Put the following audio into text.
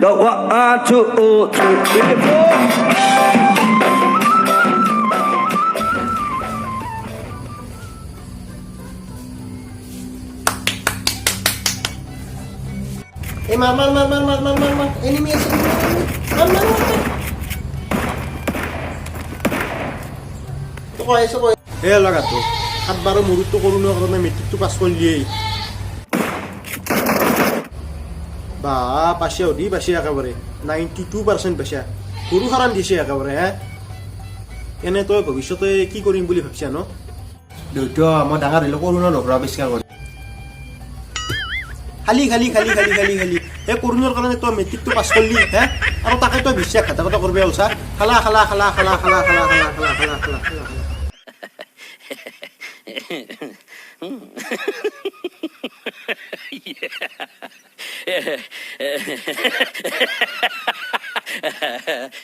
The 1, 2, 3, 4. মাৰ anime আছে মাৰ তো কইছো কই হে লাগা তো 7-12 মুহূৰ্ত কৰুণৰ কাৰণে মেট্ৰিকটো পাছ কৰিলিয়েই বা পাছে অধি পাছে একেবাৰে 92% পাছে গুৰু হাৰাম দিছে একেবাৰে হে এনে তই ভৱিষ্যতে কি কৰিম বুলি ভাবছা ন দেউতা মই ডাঙৰ হলে কৰুণৰ লগৰা আৱিষ্কাৰ কৰিম খালি এই কৰুণৰ কাৰণে তই মেট্ৰিকটো পাছ কৰিলি হে আৰু তাকে তই বিশ্বাসঘাতকতা কৰবি অলছা খালা Yeah.